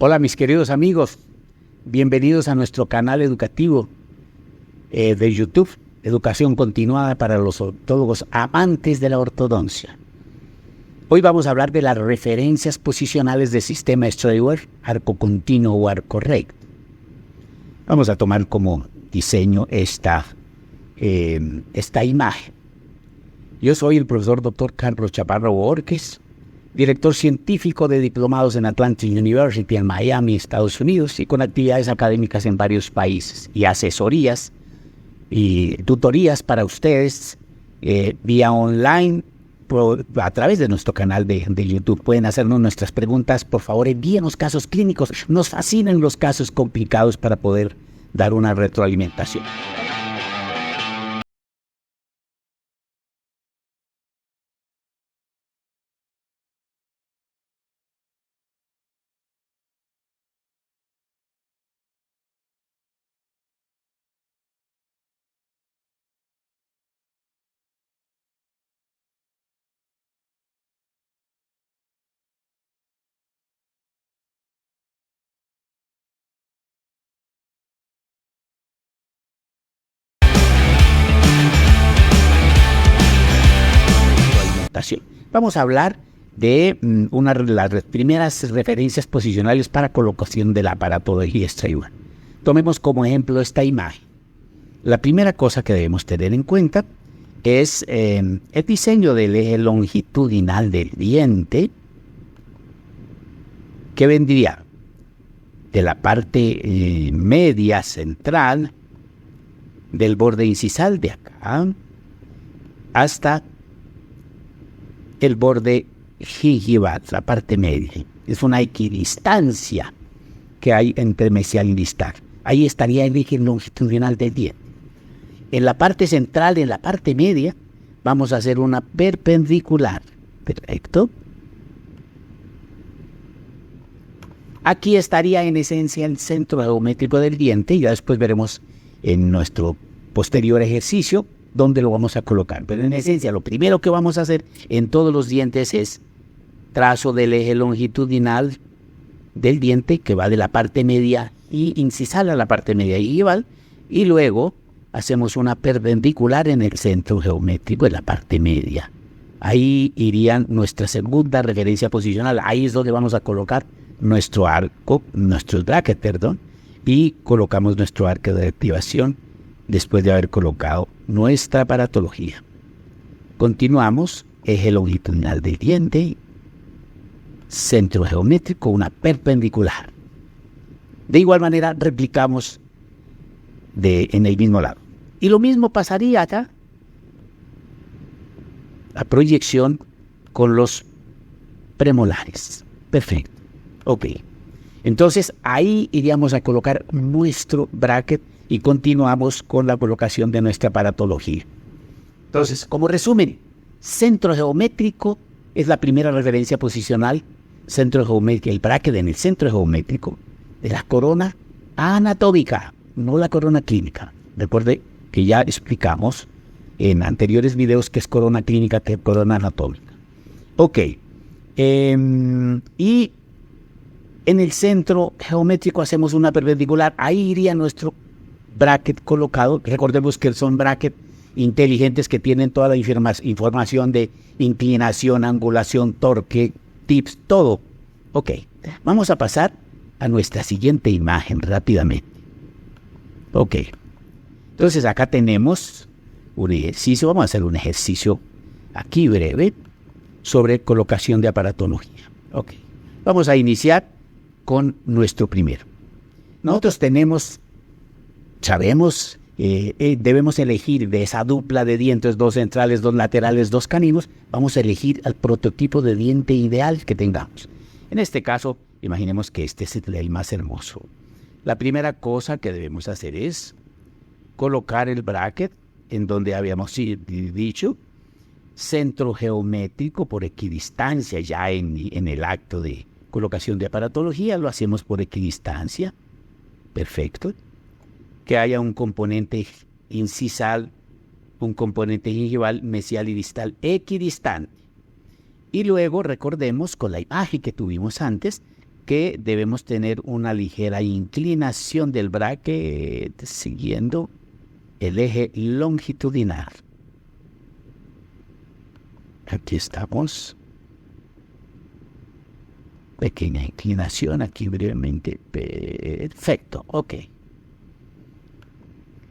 Hola mis queridos amigos, bienvenidos a nuestro canal educativo de YouTube, Educación Continuada para los Odontólogos Amantes de la Ortodoncia. Hoy vamos a hablar de las referencias posicionales del sistema Straight, arco continuo o arco recto. Vamos a tomar como diseño esta imagen. Yo soy el profesor Dr. Carlos Chaparro Borges, director científico de diplomados en Atlantic University en Miami, Estados Unidos, y con actividades académicas en varios países, y asesorías y tutorías para ustedes vía online a través de nuestro canal de YouTube. Pueden hacernos nuestras preguntas, por favor, envíenos casos clínicos. Nos fascinan los casos complicados para poder dar una retroalimentación. Vamos a hablar de una de las primeras referencias posicionales para colocación de la aparatología Straight. Tomemos como ejemplo esta imagen. La primera cosa que debemos tener en cuenta es el diseño del eje longitudinal del diente, que vendría de la parte media central del borde incisal de acá hasta el borde gingival, la parte media. Es una equidistancia que hay entre mesial y distal. Ahí estaría el eje longitudinal del diente. En la parte central, en la parte media, vamos a hacer una perpendicular. Perfecto. Aquí estaría en esencia el centro geométrico del diente, y ya después veremos en nuestro posterior ejercicio dónde lo vamos a colocar. Pero en esencia, lo primero que vamos a hacer en todos los dientes es trazo del eje longitudinal del diente, que va de la parte media y incisal a la parte media gingival, y luego hacemos una perpendicular en el centro geométrico de la parte media. Ahí iría nuestra segunda referencia posicional. Ahí es donde vamos a colocar nuestro arco, nuestro bracket, perdón, y colocamos nuestro arco de activación después de haber colocado nuestra aparatología. Continuamos, eje longitudinal del diente, centro geométrico, una perpendicular. De igual manera replicamos en el mismo lado. Y lo mismo pasaría acá, la proyección con los premolares. Perfecto. Ok. Entonces ahí iríamos a colocar nuestro bracket y continuamos con la colocación de nuestra aparatología. Entonces, como resumen, centro geométrico es la primera referencia posicional. Centro geométrico, el bracket en el centro geométrico de la corona anatómica, no la corona clínica. Recuerde que ya explicamos en anteriores videos qué es corona clínica, qué es corona anatómica. Ok. Y en el centro geométrico hacemos una perpendicular. Ahí iría nuestro bracket colocado. Recordemos que son brackets inteligentes que tienen toda la información de inclinación, angulación, torque, tips, todo. Ok, vamos a pasar a nuestra siguiente imagen rápidamente. Ok, entonces acá tenemos un ejercicio. Vamos a hacer un ejercicio aquí breve sobre colocación de aparatología. Ok, vamos a iniciar con nuestro primero. Nosotros sabemos, debemos elegir de esa dupla de dientes, dos centrales, dos laterales, dos caninos. Vamos a elegir el prototipo de diente ideal que tengamos. En este caso, imaginemos que este es el más hermoso. La primera cosa que debemos hacer es colocar el bracket en donde habíamos dicho, centro geométrico por equidistancia. Ya en el acto de colocación de aparatología lo hacemos por equidistancia. Perfecto. Que haya un componente incisal, un componente gingival, mesial y distal equidistante. Y luego recordemos con la imagen que tuvimos antes que debemos tener una ligera inclinación del bracket siguiendo el eje longitudinal. Aquí estamos. Pequeña inclinación aquí brevemente. Perfecto, ok.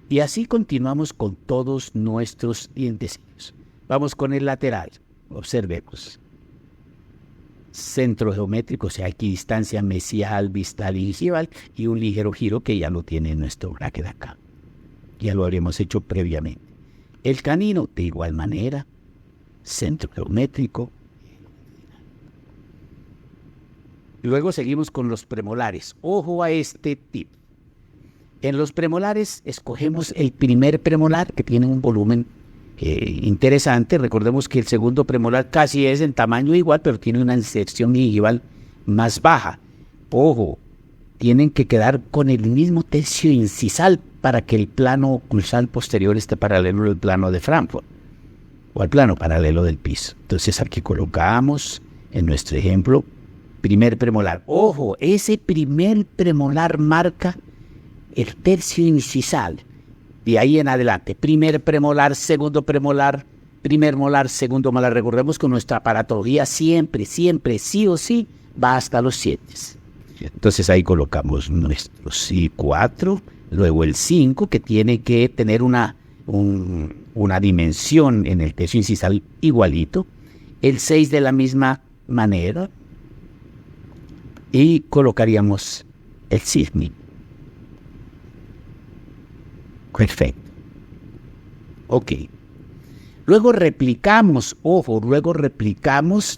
Y así continuamos con todos nuestros dientecillos. Vamos con el lateral. Observemos. Centro geométrico, o sea, equidistancia mesial, distal y gingival, y un ligero giro que ya lo tiene nuestro bracket acá. Ya lo habríamos hecho previamente. El canino, de igual manera, centro geométrico. Luego seguimos con los premolares. Ojo a este tip. En los premolares escogemos el primer premolar, que tiene un volumen interesante. Recordemos que el segundo premolar casi es en tamaño igual, pero tiene una inserción gingival más baja. Ojo, tienen que quedar con el mismo tercio incisal para que el plano oclusal posterior esté paralelo al plano de Frankfurt o al plano paralelo del piso. Entonces aquí colocamos, en nuestro ejemplo, primer premolar. Ojo, ese primer premolar marca el tercio incisal. De ahí en adelante, primer premolar, segundo premolar, primer molar, segundo molar. Recordemos que nuestra aparatología siempre, sí o sí, va hasta los 7. Entonces ahí colocamos nuestros 4, luego el 5, que tiene que tener una dimensión en el tercio incisal igualito, el 6 de la misma manera, y colocaríamos el cisne. Perfecto. Ok. Luego replicamos,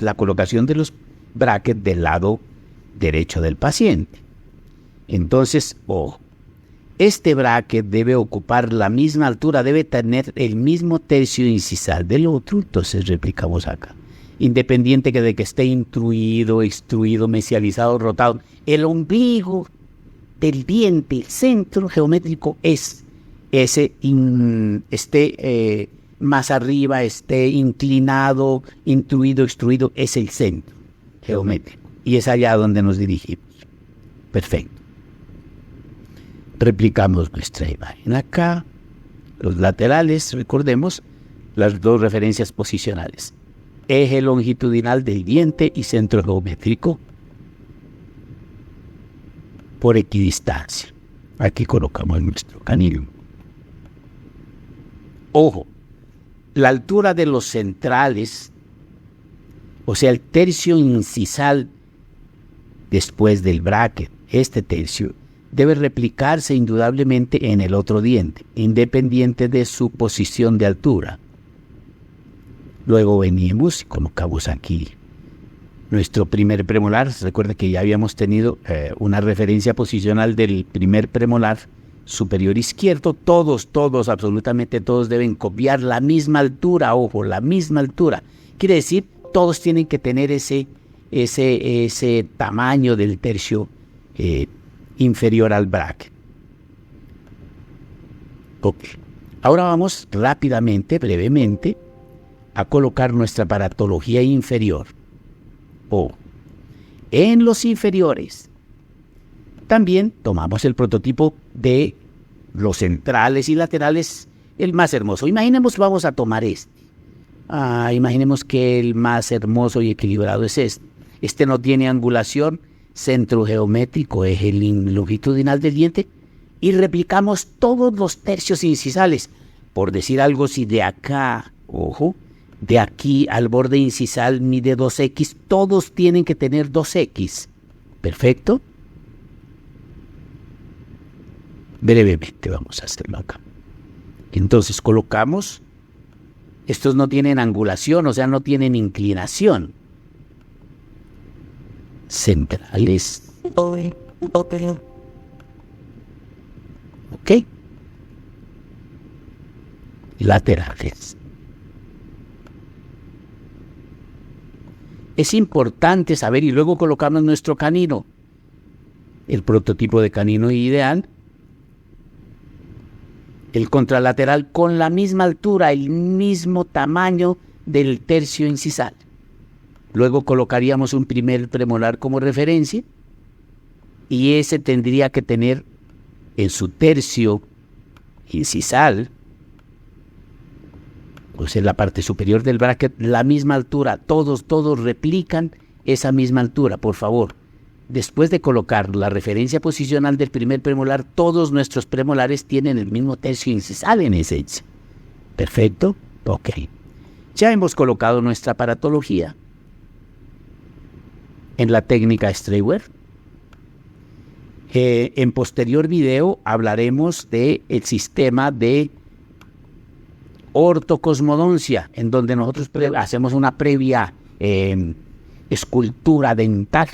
la colocación de los brackets del lado derecho del paciente. Entonces, este bracket debe ocupar la misma altura, debe tener el mismo tercio incisal del otro. Entonces replicamos acá. Independiente de que esté intruido, extruido, mesializado, rotado, el ombligo del diente, el centro geométrico esté más arriba, esté inclinado, intruido, extruido, es el centro geométrico. Y es allá donde nos dirigimos. Perfecto. Replicamos nuestra imagen acá. Los laterales, recordemos, las dos referencias posicionales. Eje longitudinal del diente y centro geométrico por equidistancia. Aquí colocamos nuestro canino. Ojo, la altura de los centrales, o sea, el tercio incisal después del bracket, este tercio, debe replicarse indudablemente en el otro diente, independiente de su posición de altura. Luego venimos y colocamos aquí nuestro primer premolar. Recuerda que ya habíamos tenido una referencia posicional del primer premolar superior izquierdo. Todos, absolutamente todos deben copiar la misma altura, ojo, la misma altura. Quiere decir, todos tienen que tener ese tamaño del tercio inferior al bracket. Ok. Ahora vamos rápidamente, brevemente, a colocar nuestra aparatología inferior. En los inferiores también tomamos el prototipo de los centrales y laterales, el más hermoso. Imaginemos, vamos a tomar este. Imaginemos que el más hermoso y equilibrado es este. Este no tiene angulación, centro geométrico, eje longitudinal del diente, y replicamos todos los tercios incisales. Por decir algo, si de acá, ojo, de aquí al borde incisal mide 2x, todos tienen que tener 2x. ¿Perfecto? Brevemente vamos a hacerlo acá. Entonces colocamos, estos no tienen angulación, o sea, no tienen inclinación. Centrales. Ok. Laterales. Es importante saber, y luego colocamos nuestro canino, el prototipo de canino ideal, el contralateral con la misma altura, el mismo tamaño del tercio incisal. Luego colocaríamos un primer premolar como referencia, y ese tendría que tener en su tercio incisal, pues en la parte superior del bracket, la misma altura. Todos replican esa misma altura, por favor. Después de colocar la referencia posicional del primer premolar, todos nuestros premolares tienen el mismo tercio incisal en ese eje. ¿Perfecto? Ok. Ya hemos colocado nuestra aparatología en la técnica Straywer. En posterior video hablaremos del sistema de ortocosmodoncia, en donde nosotros hacemos una previa escultura dental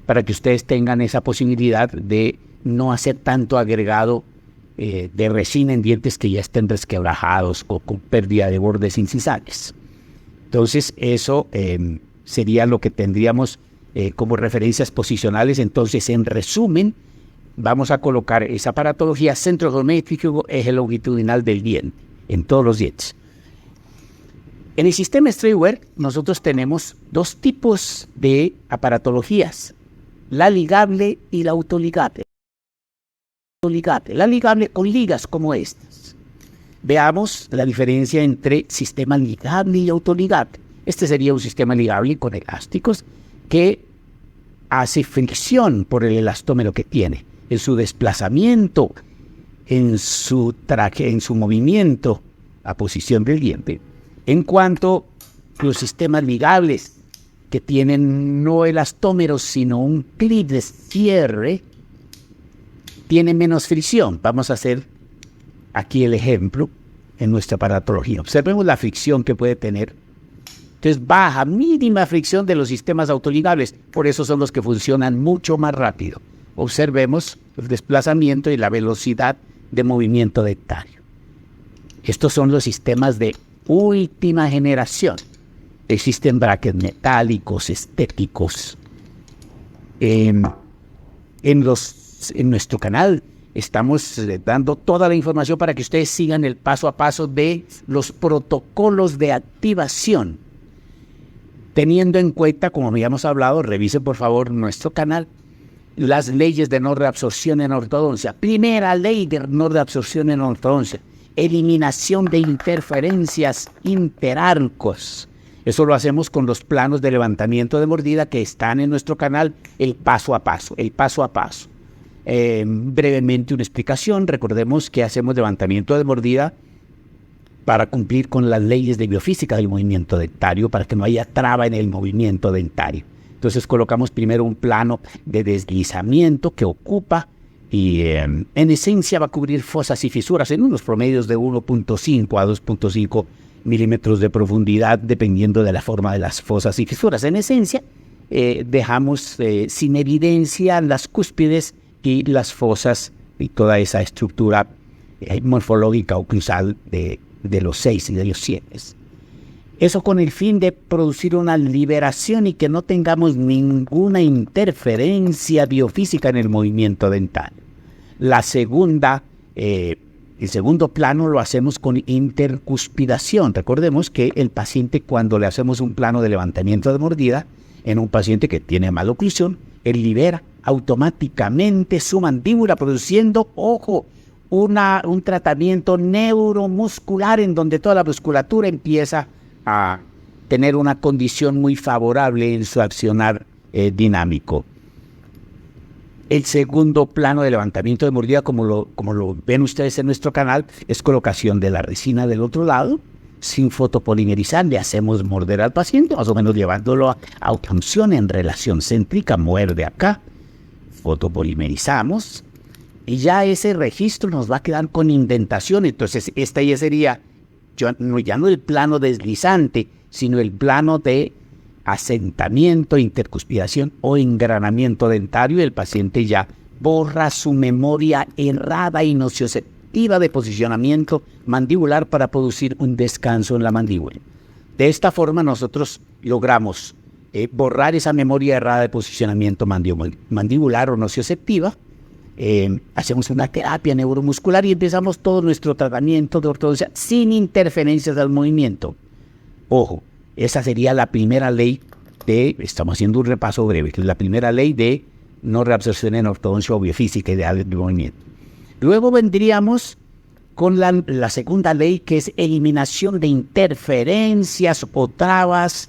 para que ustedes tengan esa posibilidad de no hacer tanto agregado de resina en dientes que ya estén resquebrajados o con pérdida de bordes incisales. Entonces eso sería lo que tendríamos como referencias posicionales. Entonces, en resumen, vamos a colocar esa aparatología centro geométrico, eje longitudinal del diente, en todos los dientes. En el sistema Straywer nosotros tenemos dos tipos de aparatologías, la ligable y la autoligable. La ligable con ligas como estas. Veamos la diferencia entre sistema ligable y autoligable. Este sería un sistema ligable con elásticos que hace fricción por el elastómero que tiene, en su desplazamiento, en su movimiento a posición del diente. En cuanto a los sistemas ligables, que tienen no elastómeros, sino un clip de cierre, tienen menos fricción. Vamos a hacer aquí el ejemplo en nuestra aparatología. Observemos la fricción que puede tener. Entonces, baja, mínima fricción de los sistemas autoligables. Por eso son los que funcionan mucho más rápido. Observemos el desplazamiento y la velocidad de movimiento dentario. Estos son los sistemas de última generación. Existen brackets metálicos, estéticos. En nuestro canal estamos dando toda la información para que ustedes sigan el paso a paso de los protocolos de activación. Teniendo en cuenta, como habíamos hablado, revisen por favor nuestro canal, las leyes de no reabsorción en ortodoncia. Primera ley de no reabsorción en ortodoncia: eliminación de interferencias interarcos. Eso lo hacemos con los planos de levantamiento de mordida que están en nuestro canal, el paso a paso. Brevemente una explicación. Recordemos que hacemos levantamiento de mordida para cumplir con las leyes de biofísica del movimiento dentario, para que no haya traba en el movimiento dentario. Entonces colocamos primero un plano de deslizamiento que ocupa y en esencia va a cubrir fosas y fisuras en unos promedios de 1.5 a 2.5 milímetros de profundidad, dependiendo de la forma de las fosas y fisuras. En esencia, dejamos sin evidencia las cúspides y las fosas y toda esa estructura morfológica oclusal de los 6 y de los 7. Eso con el fin de producir una liberación y que no tengamos ninguna interferencia biofísica en el movimiento dental. El segundo plano lo hacemos con intercuspidación. Recordemos que el paciente, cuando le hacemos un plano de levantamiento de mordida, en un paciente que tiene mala oclusión, él libera automáticamente su mandíbula, produciendo, ojo, un tratamiento neuromuscular en donde toda la musculatura empieza a tener una condición muy favorable en su accionar dinámico. El segundo plano de levantamiento de mordida, como lo ven ustedes en nuestro canal, es colocación de la resina del otro lado, sin fotopolimerizar. Le hacemos morder al paciente, más o menos llevándolo a obtención en relación céntrica, muerde acá, fotopolimerizamos, y ya ese registro nos va a quedar con indentación. Entonces esta ya sería ya no el plano deslizante, sino el plano de asentamiento, intercuspidación o engranamiento dentario. El paciente ya borra su memoria errada y nocioceptiva de posicionamiento mandibular para producir un descanso en la mandíbula. De esta forma nosotros logramos borrar esa memoria errada de posicionamiento mandibular o nocioceptiva. Hacemos una terapia neuromuscular y empezamos todo nuestro tratamiento de ortodoncia sin interferencias del movimiento. Ojo, esa sería la primera ley estamos haciendo un repaso breve, que es la primera ley de no reabsorción en ortodoncia o biofísica ideal del movimiento. Luego vendríamos con la segunda ley, que es eliminación de interferencias o trabas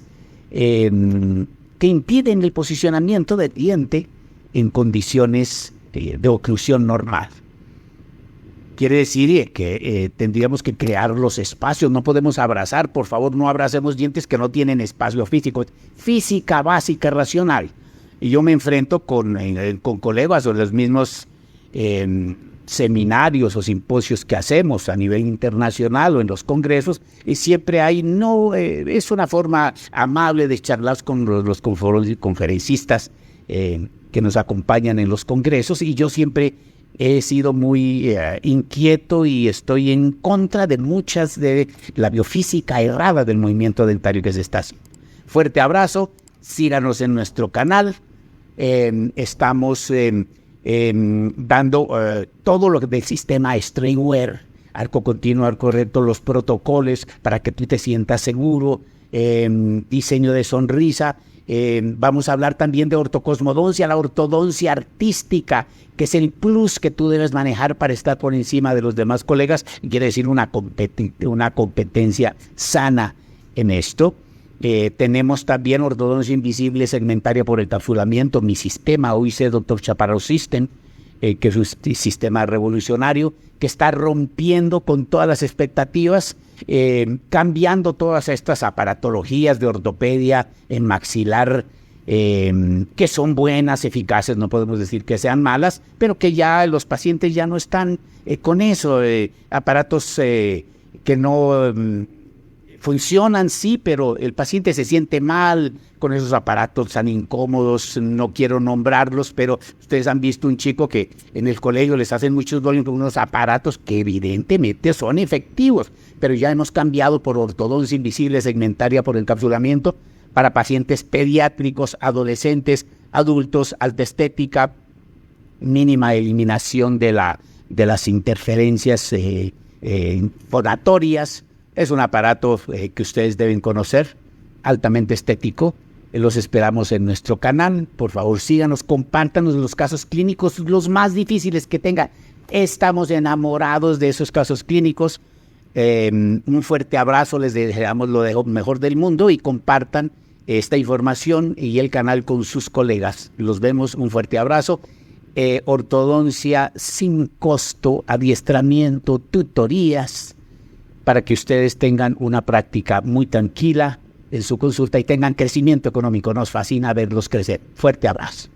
que impiden el posicionamiento del diente en condiciones de oclusión normal. Quiere decir que tendríamos que crear los espacios, no podemos abrazar, por favor no abracemos dientes que no tienen espacio físico, física básica racional. Y yo me enfrento con colegas o en los mismos seminarios o simposios que hacemos a nivel internacional o en los congresos, y siempre hay, es una forma amable de charlar con los conferencistas que nos acompañan en los congresos, y yo siempre he sido muy inquieto y estoy en contra de muchas de la biofísica errada del movimiento dentario que se está haciendo. Fuerte abrazo, síganos en nuestro canal, estamos dando todo lo del sistema Straightware, arco continuo, arco recto, los protocolos para que tú te sientas seguro, diseño de sonrisa. Vamos a hablar también de ortocosmodoncia, la ortodoncia artística, que es el plus que tú debes manejar para estar por encima de los demás colegas, quiere decir una competencia sana en esto. Tenemos también ortodoncia invisible segmentaria por encapsulamiento, mi sistema, hoy sé Dr. Chaparro System, que es un sistema revolucionario que está rompiendo con todas las expectativas, cambiando todas estas aparatologías de ortopedia en maxilar, que son buenas, eficaces, no podemos decir que sean malas, pero que ya los pacientes ya no están con eso, aparatos que no funcionan, sí, pero el paciente se siente mal con esos aparatos tan incómodos, no quiero nombrarlos, pero ustedes han visto un chico que en el colegio les hacen muchos bullying con unos aparatos que evidentemente son efectivos, pero ya hemos cambiado por ortodoncia invisible segmentaria por encapsulamiento para pacientes pediátricos, adolescentes, adultos, alta estética, mínima eliminación de las interferencias fonatorias. Es un aparato que ustedes deben conocer, altamente estético. Los esperamos en nuestro canal. Por favor, síganos, compártanos los casos clínicos, los más difíciles que tengan. Estamos enamorados de esos casos clínicos. Un fuerte abrazo, les deseamos lo mejor del mundo y compartan esta información y el canal con sus colegas. Los vemos, un fuerte abrazo. Ortodoncia sin costo, adiestramiento, tutorías, para que ustedes tengan una práctica muy tranquila en su consulta y tengan crecimiento económico. Nos fascina verlos crecer. Fuerte abrazo.